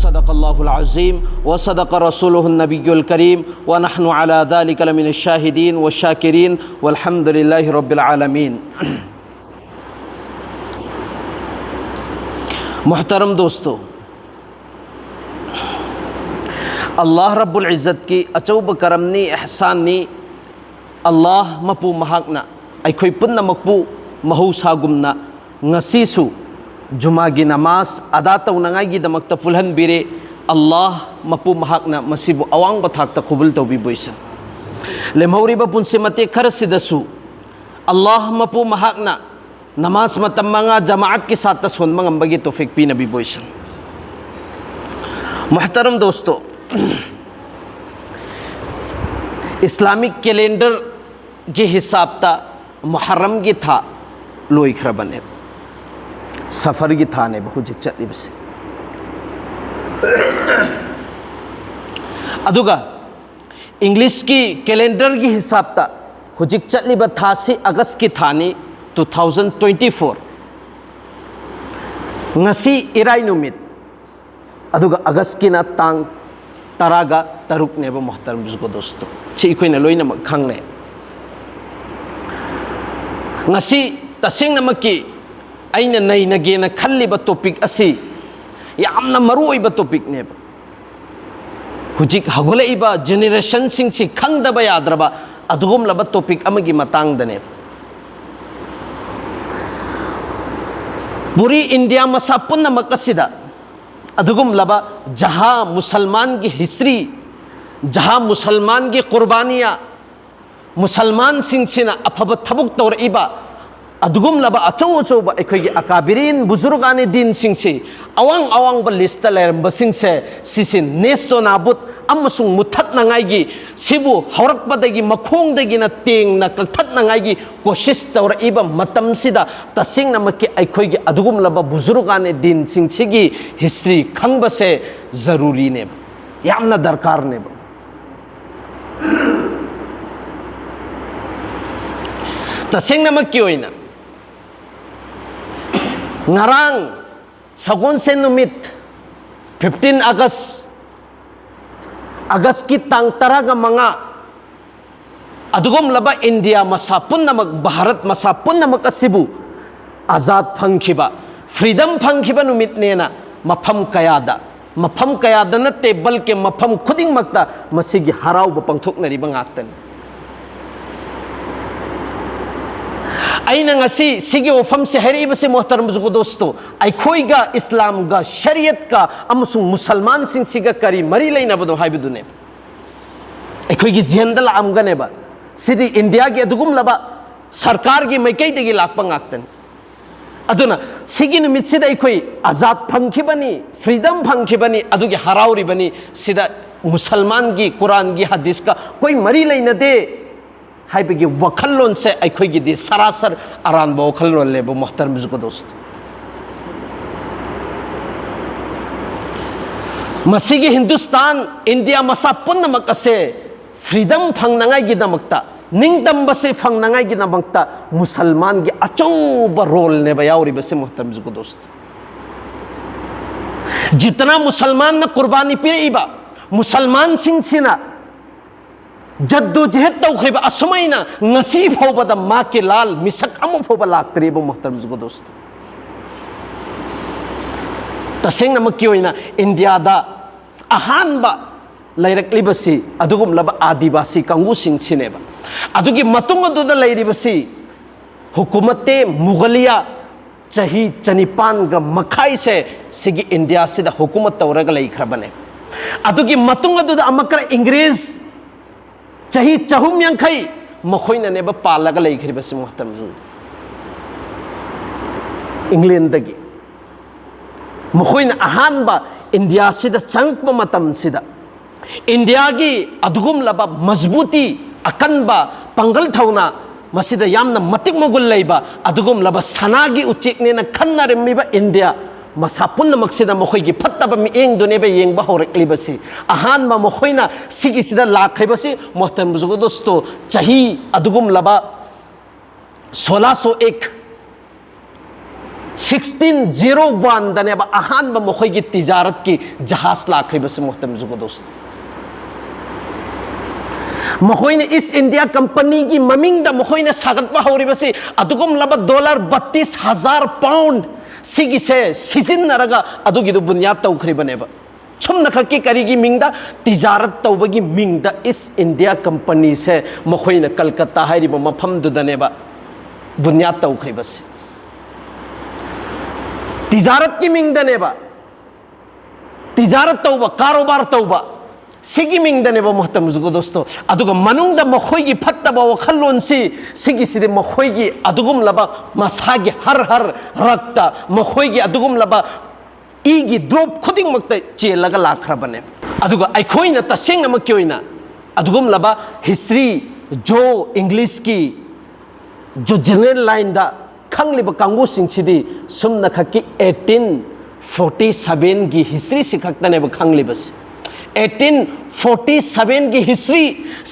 सदक़ल्लाहुल अज़ीम व सदक़ रसूलुहुन नबियुल करीम व नहनु अला ज़ालिका लमिनश शाहिदीन व शाकिरीन वल्हम्दुलिल्लाहि रब्बिल आलमीन। मोहतरम दोस्तों, अल्लाह रब्बुल इज़्ज़त की अचौब करमनी एहसाननी अल्लाह मपू महाकना अखोई पुन्नमकपू महौसागुमना ngasisu जुमागी नमाज अदा तौनांगाईगिदमक्ता पुलहनबिरे अल्लाह मपू महाकना मसिबु अवांग बथाक्ता खुबुल तौबिबोइसन लेमहौरिबा पुंसि मतेक खरसिदसु अल्लाह मपू महाकना नमाज मतम मंगा जमात के साथ सोनबा ngambagi तौफीक पिनबिबोइसन। मोहतरम दोस्तों, इस्लामिक कैलेंडर के हिसाब ता मुहर्रम की था लोइख्रबने सफ़र की था ने बहुत चलिबसे अदुगा इंग्लिश की कैलेंडर की हिसाब ता हुजिक चलिब था से अगस्त की था ने 2024 ngasi इराई नुमित अदुगा अगस्त की ना तांग तरागा तरुक ने बो मोहतरम बुजुर्गो दोस्तों छि इखोइना लोइनमक खांगने ngasi तसेंगनमकी अइना नैनगेना खल्लिबा टॉपिक असि यामना मरुओइबा टॉपिक ने हुजिक हगोलइबा जेनरेशन सिंगसि खंगदबा याद्रबा अदुगुमलबा टॉपिक अमगी मतांगदने पूरी इंडिया मसा पुन्नमक असिदा अदुगुमलबा जहां मुसलमान की हिस्ट्री जहां मुसलमान की कुर्बानियां मुसलमान सिंगसिना अफब थबुक तौरइबा अदुगुमलबा अचौ अचौबा अखोगी अकाबिरीन बुजुर्गानी दिन सिंगसि अवांग अवांग बा लिस्ट लेरंबा सिंगसे सिसिन नेस्तो नाबुत अमसुंग मुथतनांगाईगी सिबु हौरकपदगी मखोंगदगिना तेंगना कथतनांगाईगी कोशिश तौरइबा मतमसिदा तसिंगनमकी अखोगी अदुगुमलबा बुजुर्गानी दिन सिंगसिगी हिस्ट्री खंगबसे जरूरी ने यामना दरकार ने तसिंगनमकी ओइना ngarang sagun se numit 15 August की tang taraga manga adugum laba India masa punnamak Bharat masa punnamak asibu azad phangkhiba freedom phangkhiba numit nena mafam kayada na table ke mafam khuding makta masigi harau ba pangthoknari bangaktan अइना ngasi सिगी वफम से हरीब से मोहतरम बुजुर्गो दोस्तों अखोइगा इस्लाम का शरीयत का अमसुंग मुसलमान सिंग सिगा करी मरी लेना बदो हाइबदुने अखोइगी जिहंदल आमगनेबा सिदी इंडिया की अदुगुम लबा सरकार की मैकैदगी लाकपा ngaktan अदुना सिगी नुमित सिदा अखोइ आजाद फंखिबनी फ्रीडम फंखिबनी अदुगी हराउरिबनी सिदा मुसलमान की कुरान की हदीस का कोई मरी लेना दे हाइबगी वखल्लोन से अखोइगी दी सरासर अरानबा वखल्लोन लेबो मोहतरम बुजुर्गो दोस्त मसीगी हिंदुस्तान इंडिया मसा पुन्नमक असे फ्रीडम फंगनांगाई दमकता निंगदम बसे फंगनांगाई दमकता मुसलमान की अचौबा रोल ने बयाउरी बसे मोहतरम बुजुर्गो दोस्त जितना मुसलमान न कुर्बानी पिरेइबा मुसलमान सिंगसिना जद्दोजहद तौखरिबा असुमैना ngasi फाउबदा मा के लाल मिसक अमु फाउबा लाक्तरिबो मोहतरम बुजुर्गो दोस्त तसेंगनमकी ओइना इंडिया दा अहानबा लैरक्लिबसी अदुगुमलबा आदिवासी कांगू सिंगसिनेबा अदुगी मतुंग अदुदा लैरिबसी हुकुमते मुगलिया चही चनिपान गा मखाई से सिगी इंडिया सिदा हुकुमत तौरगा लैख्रबने अदुगी मतुंग अदुदा अमकरा इंग्रेज चही चहुम यांखई मखोइना नेबा पालगा लैख्रिबसी मोहतरम इंग्लैंड दगी मखोइना अहानबा इंडिया सिदा चंगप मतम सिदा इंडिया की अदुगुम लबा मजबूती अकनबा पंगल थौना मसिदा यामना मतिक मगुल लैबा अदुगुम लबा सनागी उचेकनेना खन्नारेमिबा इंडिया मसा पुन्नमक्सिदा मखोइगी फत्तबा मिएंग दुनेबा येंगबा हौरक्लिबसी अहानबा मखोइना सिगिसिदा लाखैबसी मोहतरम बुजुर्गो दोस्तो चही अदुगुम लबा 1601 1601 दनेब अहानब मखोइगी तिजारत की जहाज लाख्रिबस मुहतरम जुगो दोस्त मखोइने ईस्ट इंडिया कंपनी की ममिंग मखोइने सागतबा हौरिबसी अदुगुम लब $32,000 पाउंड सिगिसे सिजिन्नरगा अदुगिदु बुनियाद तौख्रिबनेबा छुमना खक्की करीगी मिंगदा तिजारत तौबगी मिंगदा ईस्ट इंडिया कंपनी से मखोइने कलकत्ता हाइरिबा मफमदुदनेबा बुनियाद तौख्रिबसी तिजारत की मिंगदनेबा तिजारत तौबा कारोबार तौबा सिगी मिंगदनेबा मुहतरम जुगो दोस्तों अदुगा मनुंगदा मखोइगी फत्तबा वखल्लोनसी सिगी सिदे मखोइगी अदुगुम लबा मसागी हर रक्त मखोइगी अदुगुम लबा इगी ड्रॉप खुदिंग मक्ता चेलगा लाख्रबने अदुगा अखोइना तसेंगमक्की ओइना अदुगुम लबा हिस्ट्री जो इंग्लिश की जो जनरल लाइन दा खंगलिबा कांगू सिंगसिदी सुमना खक्की 1847 की हिस्ट्री सिखक्तनेबा खंगलिबस 1847 की हिस्ट्री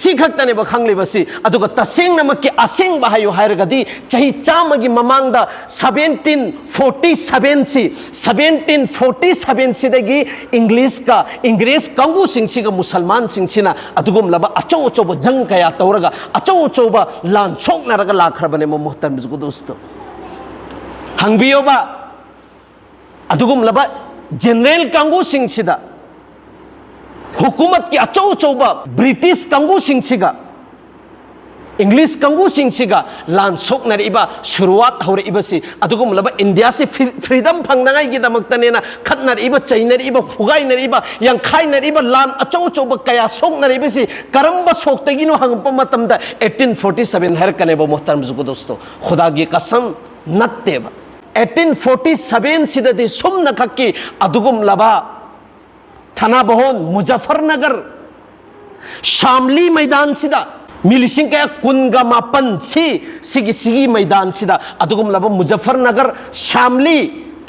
सिखक्तनेबा खंगलिबसी अदुगा तसेंगनमक्की असेंग बाहायो हायरगदी चाही चामगी ममांगदा 1747 सी 1747 सिदगी इंग्लिश कांगू सिंगसिगा मुसलमान सिंगसिना अदुगुम लबा अचौ अचौबा जंग कया तौरगा अचौ अचौबा लान सोकनरगा लाख्रबने मुहतरम जुगो दोस्तों हंगबियोबा अदुगुम लबा जनरल कांगू सिंगसिदा हुकूमत की अचौ अचौबा ब्रिटिश कांगू सिंगसिगा इंग्लिश कांगू सिंगसिगा लान सोकनरिबा शुरुआत हौरइबसी अदुगुम लबा इंडिया से फ्रीडम फंगनाई की दमक्तनेना खतनरिबा चैनरिबा फुगाइनरिबा यंखाइनरिबा लान अचौ अचौबा कया सोकनरिबसी करंबा सोक्तगिनो हंगपा मतमदा 1847 हरकनेबा मुहतरम जुगो दोस्तों खुदा की कसम नत्तेबा 1847 सिददी सुमना खक्की अदुगुम लबा थाना बहोन मुजफ्फरनगर शामली मैदान सिदा मिलिसिंग कया कुनगा मापन सिगी मैदान सिदा अदुगुम लबा मुजफ्फरनगर शामली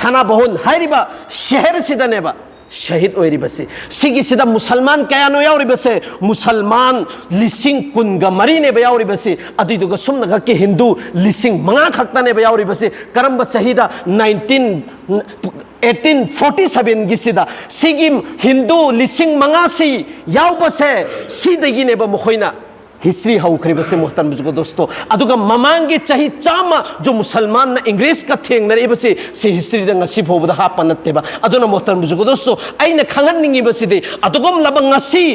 थाना बहोन हाइरिबा शहर सिदनेबा शहीद ओइरिबसी सिगी सिदा मुसलमान कया नो याउरिबसे मुसलमान लिसिंग कुनगा मरीने बे याउरिबसी अदिदुगा सुमनगा के हिंदू लिसिंग मंगा खक्तने बे याउरिबसी करंबा शहीदा 1847 गिसिदा सिगिम हिंदू लिसिंग मंगासी याउबसे सिदगिनेबा मखोइना हिस्ट्री हौख्रिबसे मुहतरम जुगो दोस्तों अदुगा ममांगे चाही चामा जो मुसलमान ना इंग्लिश का थेंगनरिबसे से हिस्ट्री दंगा सिफोबदा हापा नत्तेबा अदुना मुहतरम जुगो दोस्तों आइना खंगननिंगिबसिदे अदुगम लबंगसी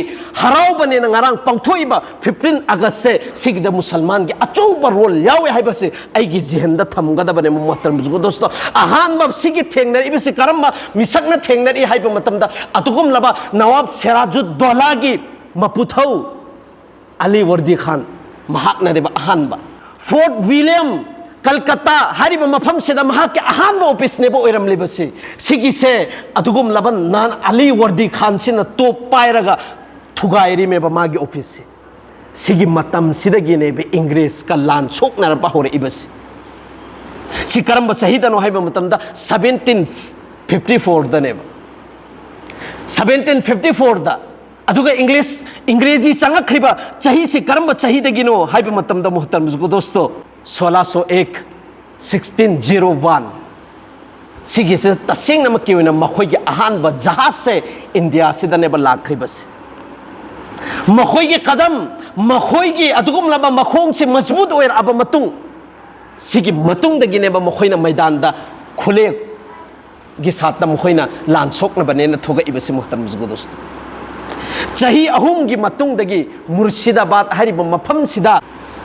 हराउबने ना ngarang पांगथोइबा 15 अगस्त से सिगदा मुसलमान के अचौबा रोल यावे हाइबसे आइगी जिहंदा थमगदबने मुहतरम जुगो दोस्तों अहानबा सिगी थेंगनरिबसे करम्बा मिसकना थेंगनरि हाइबा मतमदा अदुगम लबा नवाब सिराजुद्दौला की मपुथौ अली वर्दी खान महाकनरेबा अहानबा फोर्ट विलियम कलकत्ता हारिबा मफम सिदा महाक के अहानबा ऑफिस नेबो ओइरमलिबसे सिगिसे अदुगुम लबन नान अली वर्दी खान सिना तो पायरगा थुगाइरी मेबा मागी ऑफिस से सिगी मतम सिदगी नेबे इंग्लिश का लान सोकनरबा होरेइबसे सि करम्बा सहीदनो हाइबा मतमदा 1754 दनेबा 1754 दा अदुगा इंग्रेजी चंगख्रिबा चाही से करम चाहिदगिनो हाइबा मतमदा मुहतरम जुगो दोस्तों 1601 1601 सिगी से तसेंग नमकी ओइना मखोइगी अहानबा जहाज से इंडिया सिदनेबा लाख्रिबस मखोइगी कदम मखोइगी अदुगुम लबा मखोंग से मजबूत ओइर अब मतुंग सिगी मतुंग दगिनेबा मखोइना मैदान दा खुले गी साथ मखोइना लान सोकना बनेना थोगा इबसे मुहतरम जुगो दोस्तों चाही अहुम की मतुंगदगी मुर्शिदाबाद हारिबा मफम सिदा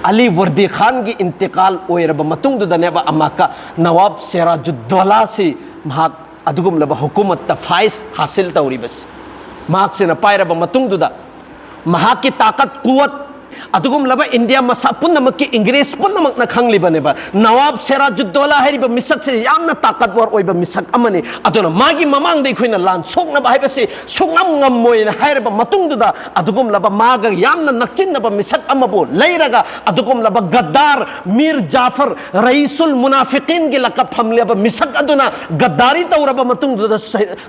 अली वर्दी खान की इंतकाल ओइरबा मतुंगदनेबा अमाका नवाब सिराजुद्दौला से महाक अदुगुम लबा हुकूमत तफाइस हासिल तौरिबस महाक से न पायरबा मतुंगदुदा महाक की ताकत कुवत अदुगुम लबा इंडिया मसा पुनमक की इंग्रेज पुनमक न खंगलिबनेबा नवाब सिराजुद्दौला हारिबा मिसक से यामना ताकतवर ओइबा मिसक अमने अदुना मागी ममांग दे खोइना लान सोकना बाहाइबसे सुंगम ngam हाइरबा मतुंगदुदा अदुगुम लबा मागा यामना नक्चिनबा मिसक अमबो लैरगा अदुगुम लबा गद्दार मीर जाफर रईसुल मुनाफिकीन के लकब हमलेबा मिसक अदुना गद्दारी तौरबा मतुंगदुदा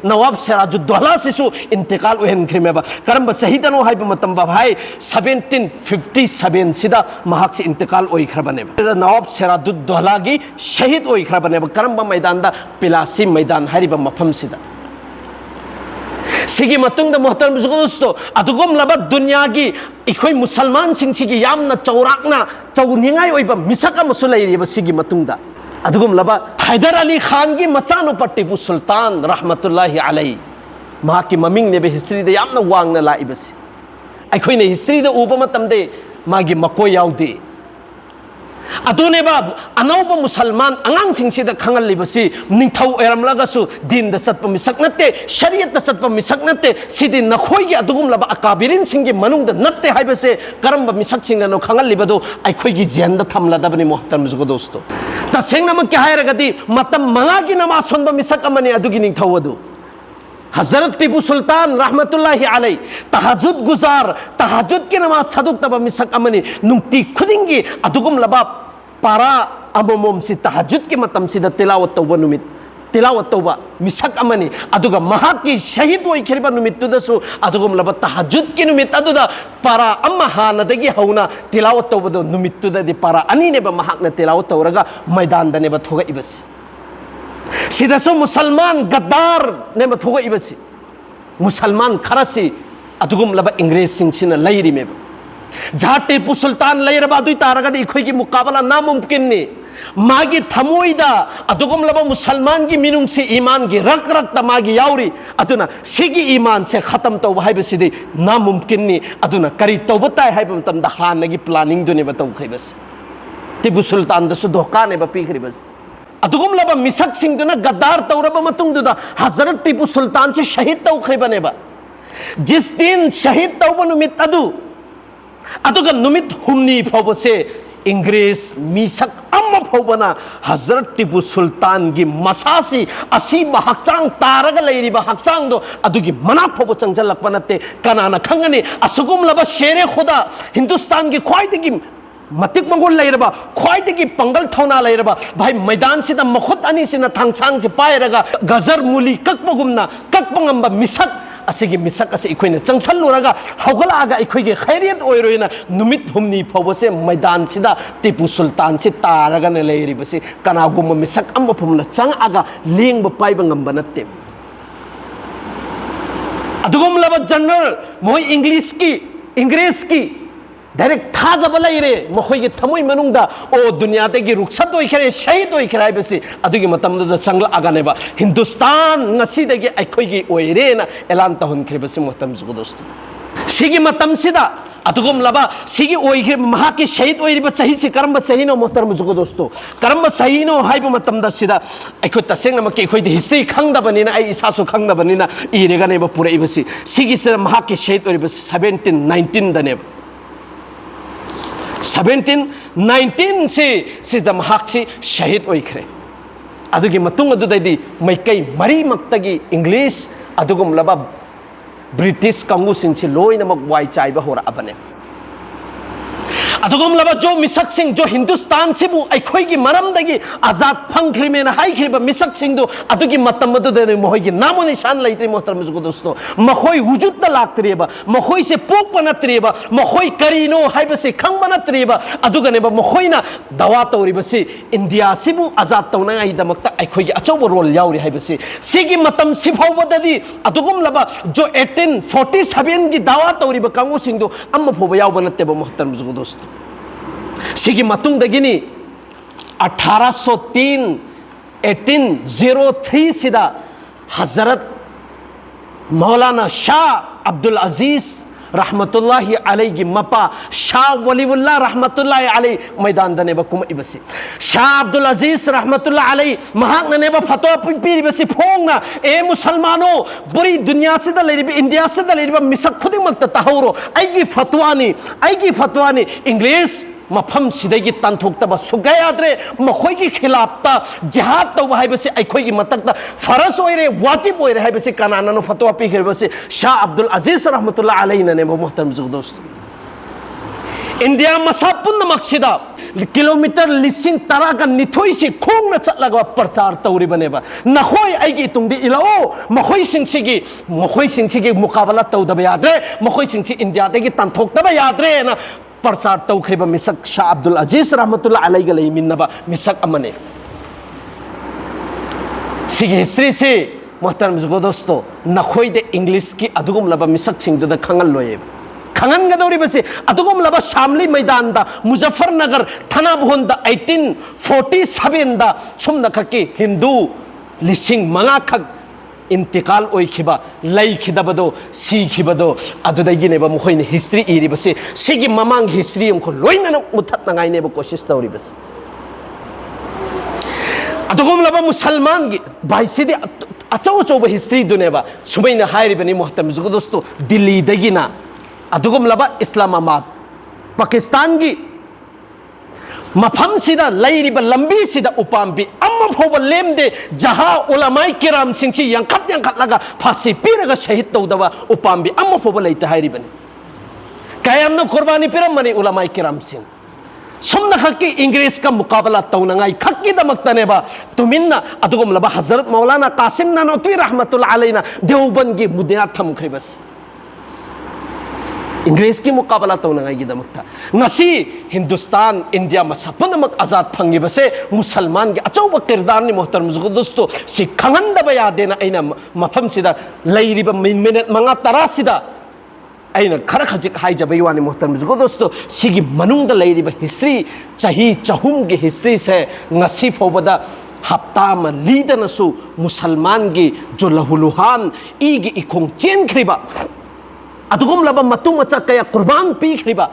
नवाब सिराजुद्दौला सिसु इंतकाल ओहन खिमेबा करम शहीदनो हाइबा मतंबा भाई 1754 1957 सिदा महाक से इंतकाल ओइखरबने नवाब सिराजुद्दौला की शहीद ओइखरबने करम मैदान दा पिलासी मैदान हरिबा मफम सिदा सिगी मतुंग दा मोहतरम दोस्तों अदुगम लब दुनिया की इखोई मुसलमान सिंह यामना चौराकना चौनिंगाई ओइबा मिसक अमसु लैरिबा सिगी मतुंग दा अदुगम लब हैदर अली खान की मचानुपा टीपू सुल्तान रहमतुल्लाहि अलैहि महा की ममिंग ने हिस्ट्री दे यामना वांगना लाइबसे अखोइने हिस्ट्री दा उबा मतमदे मागी मकोय याउदे अदुनेबा अनौब मुसलमान अंगांग सिंगसिदा खंगलिबसी निंथौ एरमलागसु दिन दा चतप मिसक नते शरीयत दा चतप मिसक नते सिदि नखोइगी अदुगुम लब अकाबिरिन सिंगी मनुंग दा नते हाइबसे करम मिसक सिंगनो खंगलिबदो अखोइगी जेन दा थमलादबनि मोहतरम जुगो दोस्तों तसेंगना म क्या हायरगदि मतम मंगागी नमाज सोनबा मिसक अमनि अदुगी निंथौ अदु हजरत टीपू सुल्तान रहमतुल्लाहि अलैहि तहज्जुद गुजार तहज्जुद की नमाज थदुक तब मिसक अमनी नुंगती खुदिंगी अदुगुम लबा पारा अमोमोम से तहज्जुद की मतम सिदा तिलावत तौबा नुमित तिलावत तौबा मिसक अमनी अदुगा महा की शहीद ओइखिरबा नुमित तुदसु अदुगुम लबा तहज्जुद की नुमित अदुदा पारा अम्मा हानदगी हौना तिलावत तौबदो नुमित तुददि पारा अनी नेबा महाकना तिलावत तौरगा मैदान दनेबा थोगा इबसी सिदसु मुसलमान गद्दार ने मथोगा इबसी मुसलमान खरसी अदुगुम लब इंग्रेज सिंह लैरी में जहाँ टीपू सुल्तान लैरबा दुई तारगदि इखोई की मुकाबला नामुमकिन ने मागी थमोइदा अदुगुम लब मुसलमान की मिनुंग से ईमान की रक रक मागी याउरी अदुना सिगी ईमान से खत्म तो हाइबसिदि नामुमकिन ने अदुना करी तौबताय हाइब मतमदा हानगी प्लानिंग दुने बतौखैबस टीपू सुल्तान दसु धोखा ने बपीखरिबस अदुगुम लब मिसक सिंह गद्दार तौरब मतुंगदुदा हजरत टीपू सुल्तान से शहीद तौखरिबनेबा जिस दिन शहीद तौब नुमित अदुगा नुमित हुमनी फौबसे इंग्रेज मिसक अम्मा फौबना हजरत टीपू सुल्तान की मसासी असी हक्चांग तारग लैरिबा हक्चांग दो अदुगी मना फौब चंगजलकपा नते कनाना खंगनी असुगुम लब शेरे खुदा हिंदुस्तान की ख्वाइदगी मतिक मंगोल लैरबा ख्वाइदगी पंगल थौना लैरबा भाई मैदान सिदा मखुत अनी सिना थांगसांग से पायरगा गजर मुली ककपगुमना ककपंगंबा मिसक असिगी मिसक असे इखोइना चंगसलुरगा हौगलागा इखोइगे खैरियत ओइरोइना नुमित हुमनी फौबसे मैदान सिदा टीपू सुल्तान से तारगा न लैरिबसे कनागुम मिसक अम्मा फुमना चंगआगा लेंग पाइबा ngamba नते अदुगुम लब जनरल मोय इंग्रेज की डायरेक्ट थाजब लैरे मखोइगे थमोइ मनुंगदा ओ दुनियादगी रुखसत ओइखरे शहीद ओइखरे हाइबसे अदुगी मतमदा चंगला आगानेबा हिंदुस्तान ngasiदगी अखोइगे ओइरेना एलान तहनखरिबसे मोहतरम जुगो दोस्तों सिगी मतम सिदा अदुगुम लबा सिगी ओइखरे महा के शहीद ओइरिबा चही से करम चहीनो मोहतरम जुगो दोस्तों करम चहीनो हाइबा मतमदा सिदा अखो तसेंग मके अखोइदि हिस्ट्री खंगदबनिना आई इसासु खंगदबनिना इरेगानेबा पुरैबसी सिगी से महा के शहीद ओइरिबा 1719 दनेबा 1719 से महाक्सी शहीद ओइखरे अदुगी मतुंग अदुदैदि मैकै मरी मक्तगी इंग्लिश अदुगुम लब ब्रिटिश कांगू सिंह लोइनमक वाई चाइबा होरअबने अदुगुम लब जो मिसक सिंह जो हिंदुस्तान सिबु अखोइगी मरमदगी आजाद फंखरिमेना हाइखरिबा मिसक सिंह दो अदुगी मतम अदुदे मोहइगी नामो निशान लैत्रि मोहतरम जुगो दोस्तों मखोइ वुजुद लाक्त्रिबा मखोइ से पोक बनत्रिबा मखोइ करिनो हाइबसे खंग बनत्रिबा अदुगनेबा मखोइना दवा तौरिबसे इंडिया सिबु आजाद तौनाइ दमक्ता अखोइगी अचौब रोल याउरि हाइबसे सिगी मतम सिफौबददी अदुगुम लब जो 1847 की दावा तौरिबा कांगो सिंह दो अम्मा फोबा याउबा नत्तेबा मोहतरम जुगो दोस्तों सिगी मतुंग दगिनी 1803 सिदा हजरत मौलाना शाह अब्दुल अजीज रहमतुल्लाहि अलैहि की मपा शाह वलीउल्लाह रहमतुल्लाहि अलैहि मैदान दनेबा कुम इबसी शाह अब्दुल अजीज रहमतुल्लाहि अलैहि महाक ननेबा फतवा पीरिबसी फोंगना ए मुसलमानो बुरी दुनिया से लैरिबा इंडिया से लैरिबा मिसक खुदिमक तहौरो आइगी फतवानी इंग्लिश मफम सिदगी तंथोक्तब सुगयाद्रे मखोइगी खिलाफता जिहाद तौबा हाइबसे अखोइगी मतकता फरज ओइरे वाजिब ओइरे हाइबसे कनानानो फतवा पीखिरबसे शाह अब्दुल अजीज रहमतुल्लाह अलैहि ने मोहतरम जुग दोस्त इंडिया मसा पुनमक्सिदा किलोमीटर लिसिंग तरागा निथोइ से खोंगना चलगा प्रचार तौरिबनेबा नखोइ आइगी तुंगदि इलाओ मखोइ सिंगसिगी मुकाबला तौदबा याद्रे मखोइ सिंगसि इंडिया देगी तंथोक्तबा याद्रे ना प्रचार तौख्रिबा मिसक शाह अब्दुल अजीज रहमतुल्लाह अलैहि गलई मिन्नबा मिसक अमने सिगी हिस्ट्री से मोहतरम जुगो दोस्तों नखोई दे इंग्लिश की अदुगुम लबा मिसक सिंह द खंगल लोये खंगन गदौरी बसे अदुगुम लबा शामली मैदान दा मुजफ्फरनगर थाना बुहन दा 1847 दा सुम नखकी हिंदू लिसिंग मंगा खक इंतकाल ओइखिबा लैखिदबदो सीखिबदो अदुदगिनेबा मखोइने हिस्ट्री इरिबसे सिगी ममांग हिस्ट्री हमको लोइना मुथतनागाइनेबा कोशिश तौरिबसे अदुगुम लबा मुसलमान की बाइसिदे अचौ अचौब हिस्ट्री दुनेबा सुबैना हाइरिबनि मोहतरम जुगो दोस्तों दिल्ली दगिना अदुगुम लबा इस्लामाबाद पाकिस्तान की मफम सिदा लैरिबा लंबी सिदा उपाम्बी अम्मा फोबा लेमदे जहां उलमाई किराम सिंची यंखत यंखत लगा फांसी पीरगा शहीद तौदबा उपाम्बी अम्मा फोबा लैते हाइरिबनि कायमना कुर्बानी पिरमनि उलमाई किराम सिंह सुमना खक्की इंग्लिश का मुकाबला तौनंगाई खक्की दमक्तनेबा तुमिन्ना अदुगुम लबा हजरत मौलाना कासिम नानोतवी रहमतुल्लाह अलैना देवबंद की मुद्दा थमख्रिबस इंग्लिश की मुकाबला तौनंगाई की दमक्ता नसी हिंदुस्तान इंडिया मसपनमक आजाद फंगिबसे मुसलमान के अचौब किरदार नि मोहतरम जुगो दोस्तों सि खंगंदबा यादेना ऐना मफम सिदा लैरिबा मिनट मंगा तरा सिदा ऐना खर खजिक हाइजबई वानी मोहतरम जुगो दोस्तों सिगी मनुंग लैरिबा हिस्ट्री चाही चहुम की हिस्ट्री से नसी फोबदा हफ्ता में लीदनसु मुसलमान की जो लहुलुहान ईगी इखोंग चेनख्रिबा अदुगुम लबा मतु मचा कया कुर्बान पीख्रिबा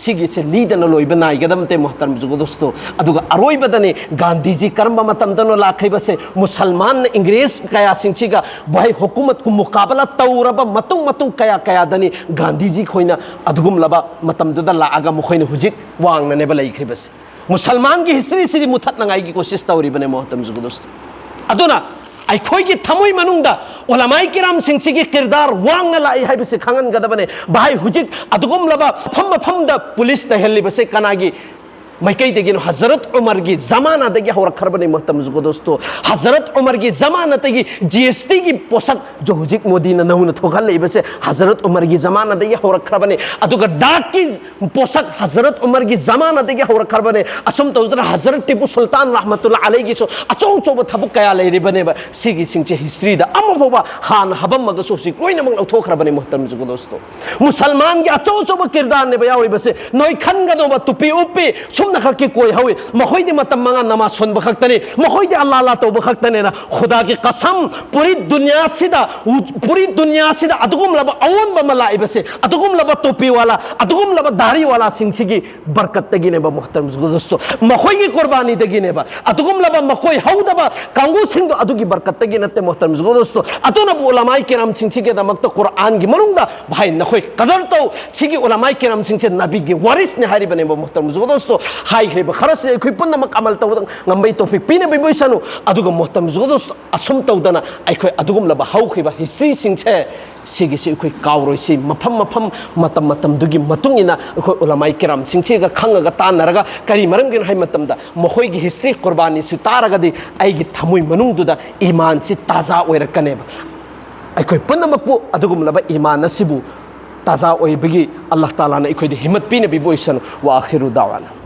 सिगी से लीदन लोइबा नाइगदमते मोहतरम जुगो दोस्तों अदुगा अरोइबदने गांधी जी कर्म मतमदनो लाख्रिबा से मुसलमान इंग्रेज कया सिंचिगा भाई हुकूमत को मुकाबला तौरबा मतुंग मतुंग कया कया दनी गांधी जी खोइना अदुगुम लबा मतमदुदा लागा मुखोइना हुजिक वांगनने बलैख्रिबा से मुसलमान की हिस्ट्री से मुथतनगाई की कोशिश तौरिबने मोहतरम जुगो दोस्तों अदुना अखोई की थमोई मनुंगदा उलमाई किराम सिंह की किरदार वांग लाई है बिसे खंगन गदबने भाई हुजिक अदुगुम लबा फम फम द पुलिस तहली बसे कनागी मैकई देगिन हजरत उमर की जमाना दगी होर खरबने मोहतरम जुगो दोस्तों हजरत उमर की जमाना दगी जीएसटी की पोषक जो हुजिक मोदी न नहुन थोगल ले बसे हजरत उमर की जमाना दगी होर खरबने अदुगा डाक की पोषक हजरत उमर की जमाना दगी होर खरबने असुम तौजरा हजरत टिपू सुल्तान रहमतुल्लाह अलैहि की सो अचौ चौब थबु कया ले रिबने बा सिगी सिंचे हिस्ट्री दा अमबोबा हान हबम मगसो सि कोइना मंग लौथोखरबने मोहतरम जुगो दोस्तों मुसलमान के अचौ चौब किरदार ने बयावि बसे नोई खनगदो बा तुपी उपी नखकी कोई हवे मखोइदे मतम मंगा नमाज सोन बखक्तने मखोइदे अल्लाह अल्लाह तो बखक्तने ना खुदा की कसम पूरी दुनिया सिदा अदुगुम लबा अवन बमलाई बसे अदुगुम लबा टोपी वाला अदुगुम लबा दाढ़ी वाला सिंसिगी बरकत तगिने बा मोहतरम दोस्तों मखोइ की कुर्बानी तगिने बा अदुगुम लबा मखोइ हौदबा कांगू सिंह दो अदुगी बरकत तगिनते मोहतरम दोस्तों अतुना उलमाई किराम सिंसिगे दमक तो कुरान की मनुंगदा भाई नखोइ कदर तो सिगी उलमाई किराम सिंह नबी की वारिस ने हारी बने मोहतरम दोस्तों हाई खरस अखोई पुनमक अमल तौद ngambei topic pina biboi sanu aduga mohtam jodos asum tawdana akhoi adugum laba haukhiba history singche sigi se akhoi kawroi si mafam matam dugi matungina akhoi ulamai kiram singche ga khangaga tanaraga kari maram gin hai matam da mohoi gi history qurbani su taraga di ai gi thamui manung duda iman si taza oirakane ba akhoi punamak bu adugum laba iman asibu taza oibigi Allah taala na akhoi di himmat pina biboi sanu wa akhiru dawana